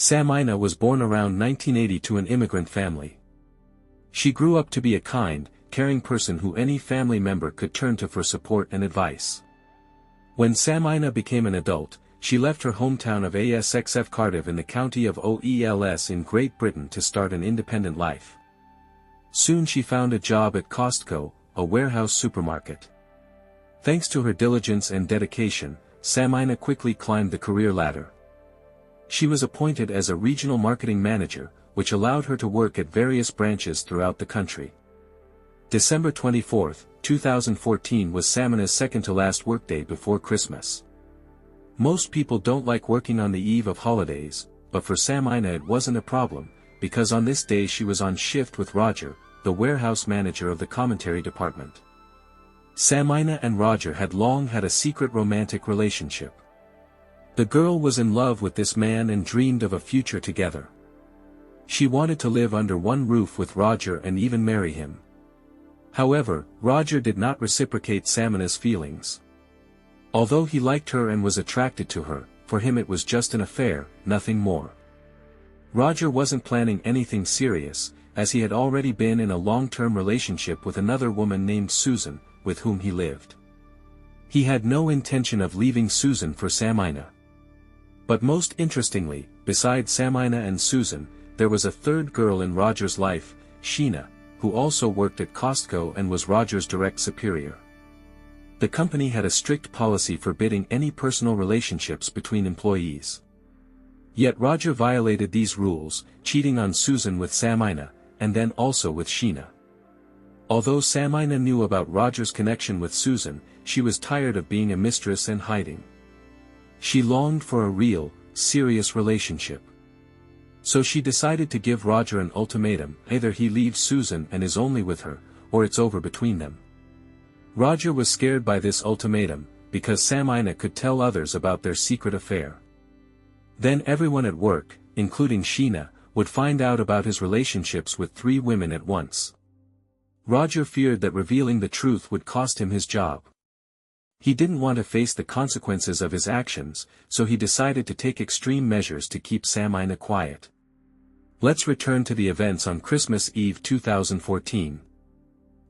Samina was born around 1980 to an immigrant family. She grew up to be a kind, caring person who any family member could turn to for support and advice. When Samina became an adult, she left her hometown of Asxf Cardiff in the county of Oels in Great Britain to start an independent life. Soon she found a job at Costco, a warehouse supermarket. Thanks to her diligence and dedication, Samina quickly climbed the career ladder. She was appointed as a regional marketing manager, which allowed her to work at various branches throughout the country. December 24, 2014 was Samina's second-to-last workday before Christmas. Most people don't like working on the eve of holidays, but for Samina it wasn't a problem, because on this day she was on shift with Roger, the warehouse manager of the commentary department. Samina and Roger had long had a secret romantic relationship. The girl was in love with this man and dreamed of a future together. She wanted to live under one roof with Roger and even marry him. However, Roger did not reciprocate Samina's feelings. Although he liked her and was attracted to her, for him it was just an affair, nothing more. Roger wasn't planning anything serious, as he had already been in a long-term relationship with another woman named Susan, with whom he lived. He had no intention of leaving Susan for Samina. But most interestingly, besides Samina and Susan, there was a third girl in Roger's life, Sheena, who also worked at Costco and was Roger's direct superior. The company had a strict policy forbidding any personal relationships between employees. Yet Roger violated these rules, cheating on Susan with Samina, and then also with Sheena. Although Samina knew about Roger's connection with Susan, she was tired of being a mistress and hiding. She longed for a real, serious relationship. So she decided to give Roger an ultimatum: either he leaves Susan and is only with her, or it's over between them. Roger was scared by this ultimatum, because Samina could tell others about their secret affair. Then everyone at work, including Sheena, would find out about his relationships with 3 women at once. Roger feared that revealing the truth would cost him his job. He didn't want to face the consequences of his actions, so he decided to take extreme measures to keep Samina quiet. Let's return to the events on Christmas Eve 2014.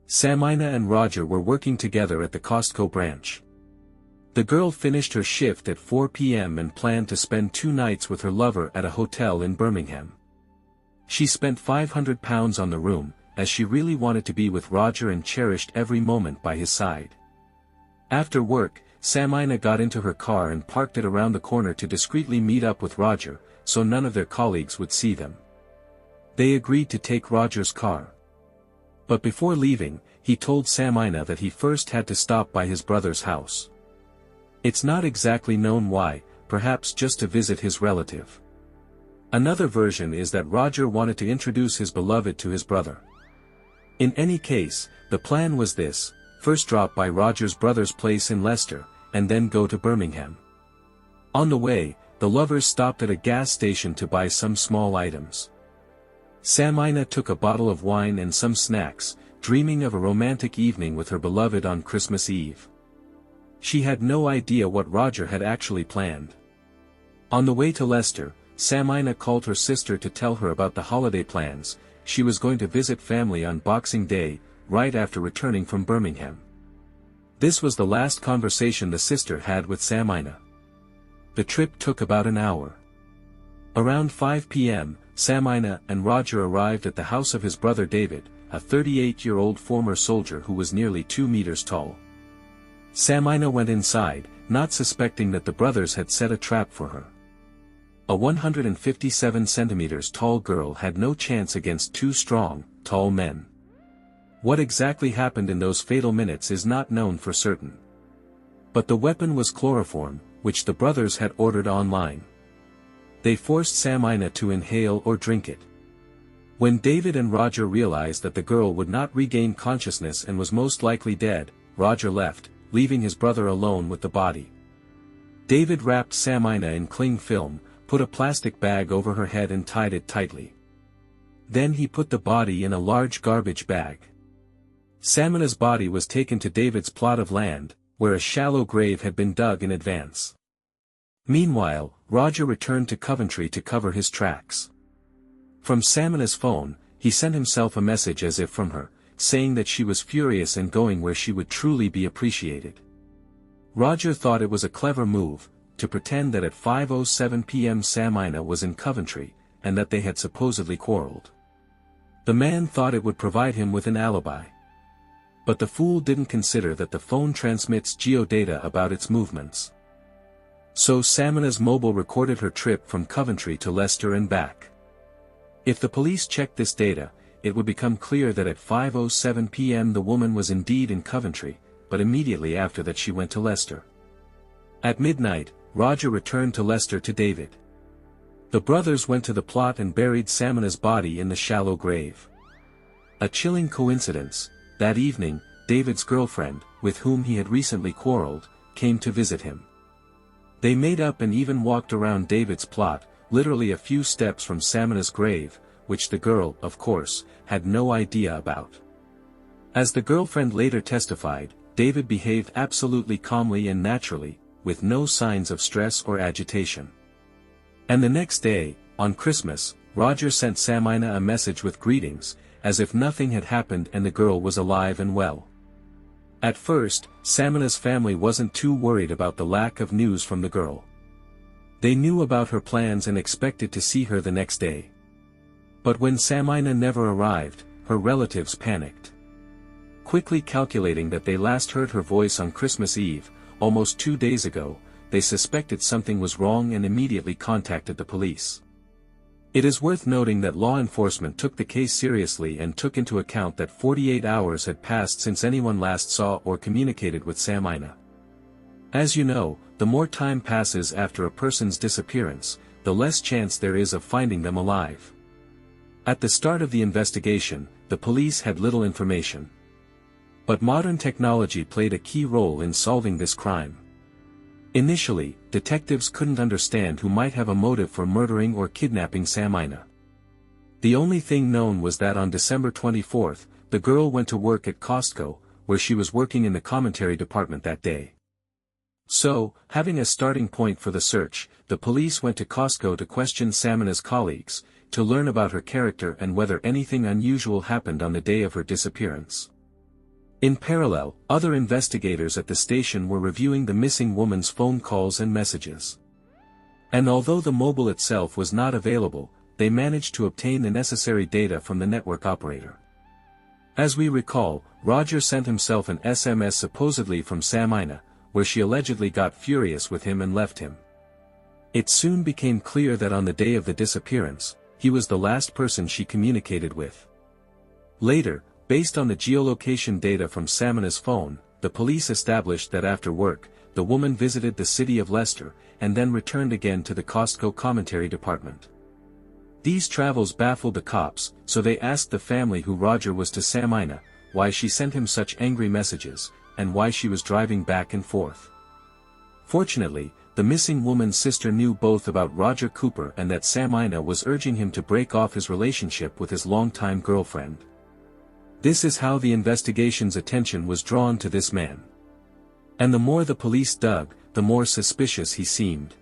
Samina and Roger were working together at the Costco branch. The girl finished her shift at 4 p.m. and planned to spend 2 nights with her lover at a hotel in Birmingham. She spent £500 on the room, as she really wanted to be with Roger and cherished every moment by his side. After work, Samina got into her car and parked it around the corner to discreetly meet up with Roger, so none of their colleagues would see them. They agreed to take Roger's car. But before leaving, he told Samina that he first had to stop by his brother's house. It's not exactly known why, perhaps just to visit his relative. Another version is that Roger wanted to introduce his beloved to his brother. In any case, the plan was this: first drop by Roger's brother's place in Leicester, and then go to Birmingham. On the way, the lovers stopped at a gas station to buy some small items. Samina took a bottle of wine and some snacks, dreaming of a romantic evening with her beloved on Christmas Eve. She had no idea what Roger had actually planned. On the way to Leicester, Samina called her sister to tell her about the holiday plans. She was going to visit family on Boxing Day, right after returning from Birmingham. This was the last conversation the sister had with Samina. The trip took about an hour. Around 5 p.m., Samina and Roger arrived at the house of his brother David, a 38-year-old former soldier who was nearly 2 meters tall. Samina went inside, not suspecting that the brothers had set a trap for her. A 157 centimeters tall girl had no chance against 2 strong, tall men. What exactly happened in those fatal minutes is not known for certain. But the weapon was chloroform, which the brothers had ordered online. They forced Samina to inhale or drink it. When David and Roger realized that the girl would not regain consciousness and was most likely dead, Roger left, leaving his brother alone with the body. David wrapped Samina in cling film, put a plastic bag over her head and tied it tightly. Then he put the body in a large garbage bag. Samina's body was taken to David's plot of land, where a shallow grave had been dug in advance. Meanwhile, Roger returned to Coventry to cover his tracks. From Samina's phone, he sent himself a message as if from her, saying that she was furious and going where she would truly be appreciated. Roger thought it was a clever move, to pretend that at 5:07 p.m. Samina was in Coventry, and that they had supposedly quarreled. The man thought it would provide him with an alibi. But the fool didn't consider that the phone transmits geodata about its movements. So Samina's mobile recorded her trip from Coventry to Leicester and back. If the police checked this data, it would become clear that at 5:07 p.m. the woman was indeed in Coventry, but immediately after that she went to Leicester. At midnight, Roger returned to Leicester to David. The brothers went to the plot and buried Samina's body in the shallow grave. A chilling coincidence, that evening, David's girlfriend, with whom he had recently quarreled, came to visit him. They made up and even walked around David's plot, literally a few steps from Samina's grave, which the girl, of course, had no idea about. As the girlfriend later testified, David behaved absolutely calmly and naturally, with no signs of stress or agitation. And the next day, on Christmas, Roger sent Samina a message with greetings, as if nothing had happened and the girl was alive and well. At first, Samina's family wasn't too worried about the lack of news from the girl. They knew about her plans and expected to see her the next day. But when Samina never arrived, her relatives panicked. Quickly calculating that they last heard her voice on Christmas Eve, almost 2 days ago, they suspected something was wrong and immediately contacted the police. It is worth noting that law enforcement took the case seriously and took into account that 48 hours had passed since anyone last saw or communicated with Samina. As you know, the more time passes after a person's disappearance, the less chance there is of finding them alive. At the start of the investigation, the police had little information. But modern technology played a key role in solving this crime. Initially, detectives couldn't understand who might have a motive for murdering or kidnapping Samina. The only thing known was that on December 24th, the girl went to work at Costco, where she was working in the commentary department that day. So, having a starting point for the search, the police went to Costco to question Samina's colleagues, to learn about her character and whether anything unusual happened on the day of her disappearance. In parallel, other investigators at the station were reviewing the missing woman's phone calls and messages. And although the mobile itself was not available, they managed to obtain the necessary data from the network operator. As we recall, Roger sent himself an SMS supposedly from Samina, where she allegedly got furious with him and left him. It soon became clear that on the day of the disappearance, he was the last person she communicated with. Later, based on the geolocation data from Samina's phone, the police established that after work, the woman visited the city of Leicester, and then returned again to the Costco commentary department. These travels baffled the cops, so they asked the family who Roger was to Samina, why she sent him such angry messages, and why she was driving back and forth. Fortunately, the missing woman's sister knew both about Roger Cooper and that Samina was urging him to break off his relationship with his longtime girlfriend. This is how the investigation's attention was drawn to this man. And the more the police dug, the more suspicious he seemed.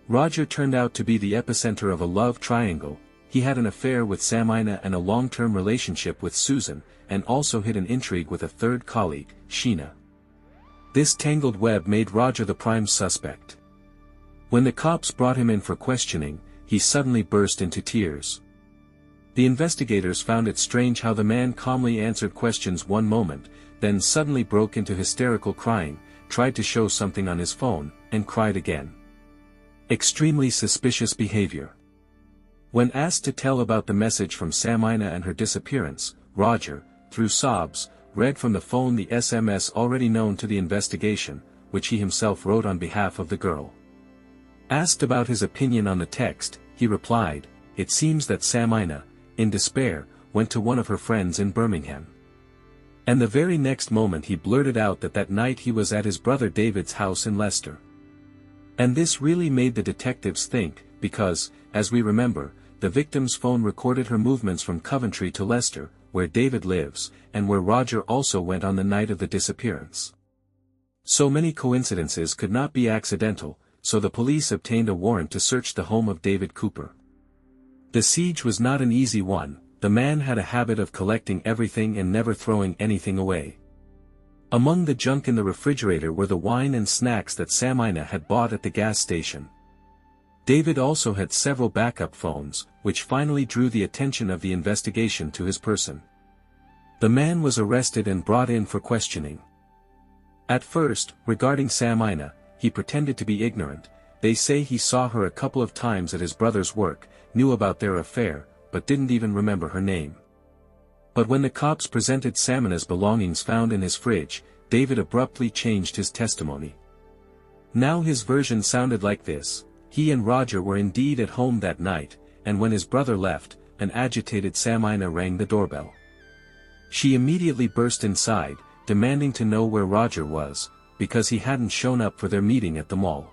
Roger turned out to be the epicenter of a love triangle. He had an affair with Samina and a long-term relationship with Susan, and also hid an intrigue with a third colleague, Sheena. This tangled web made Roger the prime suspect. When the cops brought him in for questioning, he suddenly burst into tears. The investigators found it strange how the man calmly answered questions one moment, then suddenly broke into hysterical crying, tried to show something on his phone, and cried again. Extremely suspicious behavior. When asked to tell about the message from Samina and her disappearance, Roger, through sobs, read from the phone the SMS already known to the investigation, which he himself wrote on behalf of the girl. Asked about his opinion on the text, he replied, "It seems that Samina, in despair, went to one of her friends in Birmingham." And the very next moment he blurted out that that night he was at his brother David's house in Leicester. And this really made the detectives think, because, as we remember, the victim's phone recorded her movements from Coventry to Leicester, where David lives, and where Roger also went on the night of the disappearance. So many coincidences could not be accidental, so the police obtained a warrant to search the home of David Cooper. The siege was not an easy one. The man had a habit of collecting everything and never throwing anything away. Among the junk in the refrigerator were the wine and snacks that Samina had bought at the gas station. David also had several backup phones, which finally drew the attention of the investigation to his person. The man was arrested and brought in for questioning. At first, regarding Samina, he pretended to be ignorant. They say he saw her a couple of times at his brother's work, knew about their affair, but didn't even remember her name. But when the cops presented Samina's belongings found in his fridge, David abruptly changed his testimony. Now his version sounded like this: he and Roger were indeed at home that night, and when his brother left, an agitated Samina rang the doorbell. She immediately burst inside, demanding to know where Roger was, because he hadn't shown up for their meeting at the mall.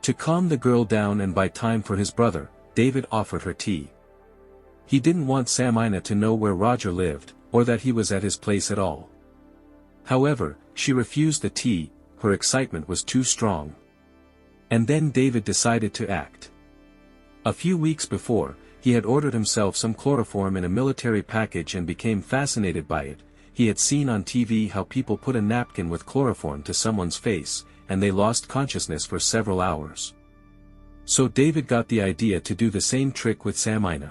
To calm the girl down and buy time for his brother, David offered her tea. He didn't want Samina to know where Roger lived, or that he was at his place at all. However, she refused the tea. Her excitement was too strong. And then David decided to act. A few weeks before, he had ordered himself some chloroform in a military package and became fascinated by it. He had seen on TV how people put a napkin with chloroform to someone's face, and they lost consciousness for several hours. So David got the idea to do the same trick with Samina.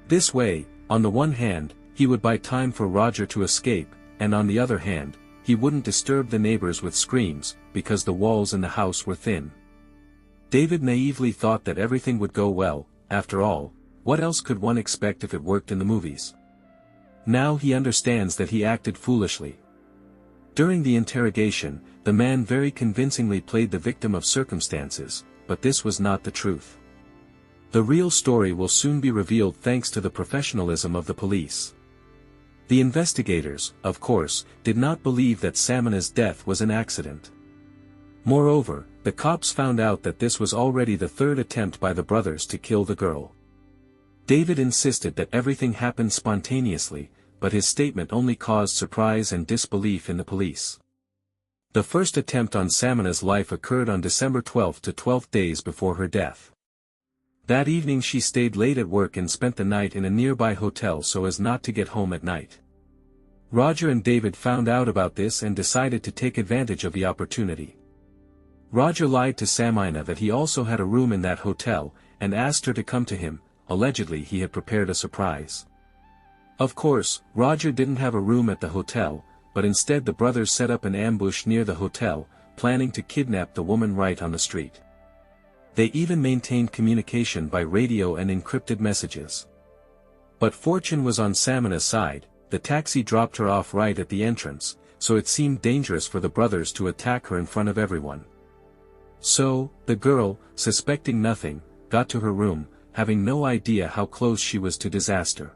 This way, on the one hand, he would buy time for Roger to escape, and on the other hand, he wouldn't disturb the neighbors with screams, because the walls in the house were thin. David naively thought that everything would go well. After all, what else could one expect if it worked in the movies? Now he understands that he acted foolishly. During the interrogation, the man very convincingly played the victim of circumstances, but this was not the truth. The real story will soon be revealed thanks to the professionalism of the police. The investigators, of course, did not believe that Samina's death was an accident. Moreover, the cops found out that this was already the third attempt by the brothers to kill the girl. David insisted that everything happened spontaneously, but his statement only caused surprise and disbelief in the police. The first attempt on Samina's life occurred on December 12 to 12 days before her death. That evening she stayed late at work and spent the night in a nearby hotel so as not to get home at night. Roger and David found out about this and decided to take advantage of the opportunity. Roger lied to Samina that he also had a room in that hotel, and asked her to come to him. Allegedly he had prepared a surprise. Of course, Roger didn't have a room at the hotel, but instead the brothers set up an ambush near the hotel, planning to kidnap the woman right on the street. They even maintained communication by radio and encrypted messages. But fortune was on Samina's side. The taxi dropped her off right at the entrance, so it seemed dangerous for the brothers to attack her in front of everyone. So, the girl, suspecting nothing, got to her room, having no idea how close she was to disaster.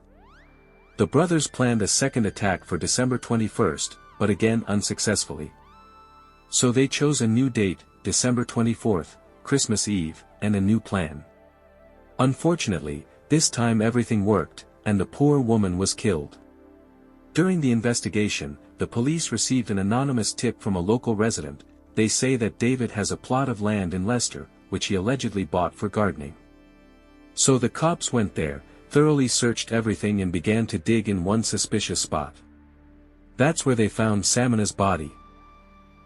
The brothers planned a second attack for December 21st, but again unsuccessfully. So they chose a new date, December 24th, Christmas Eve, and a new plan. Unfortunately, this time everything worked, and the poor woman was killed. During the investigation, the police received an anonymous tip from a local resident. They say that David has a plot of land in Leicester, which he allegedly bought for gardening. So the cops went there, thoroughly searched everything and began to dig in one suspicious spot. That's where they found Samina's body.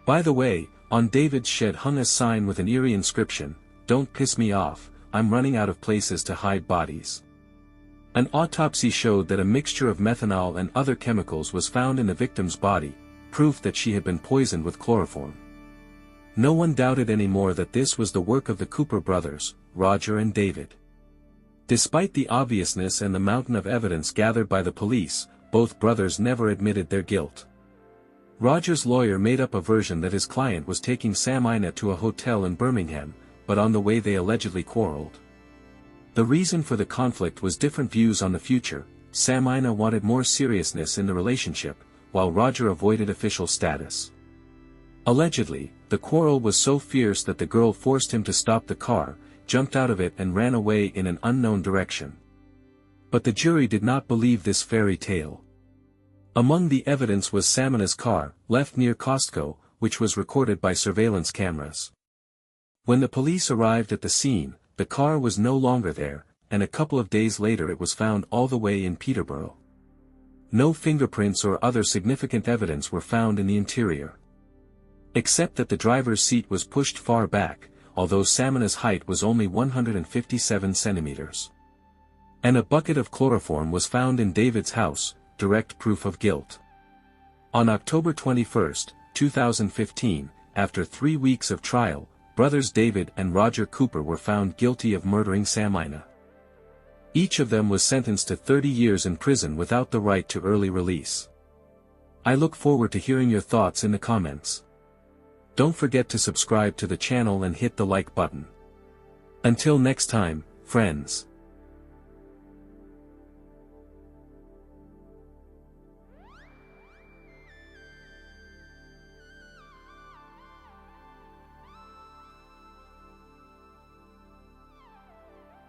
By the way, on David's shed hung a sign with an eerie inscription: "Don't piss me off, I'm running out of places to hide bodies." An autopsy showed that a mixture of methanol and other chemicals was found in the victim's body, proof that she had been poisoned with chloroform. No one doubted anymore that this was the work of the Cooper brothers, Roger and David. Despite the obviousness and the mountain of evidence gathered by the police, both brothers never admitted their guilt. Roger's lawyer made up a version that his client was taking Samina to a hotel in Birmingham, but on the way they allegedly quarreled. The reason for the conflict was different views on the future. Samina wanted more seriousness in the relationship, while Roger avoided official status. Allegedly, the quarrel was so fierce that the girl forced him to stop the car, jumped out of it and ran away in an unknown direction. But the jury did not believe this fairy tale. Among the evidence was Samina's car, left near Costco, which was recorded by surveillance cameras. When the police arrived at the scene, the car was no longer there, and a couple of days later it was found all the way in Peterborough. No fingerprints or other significant evidence were found in the interior. Except that the driver's seat was pushed far back, although Samina's height was only 157 centimeters. And a bucket of chloroform was found in David's house, direct proof of guilt. On October 21, 2015, after 3 weeks of trial, brothers David and Roger Cooper were found guilty of murdering Samina. Each of them was sentenced to 30 years in prison without the right to early release. I look forward to hearing your thoughts in the comments. Don't forget to subscribe to the channel and hit the like button. Until next time, friends.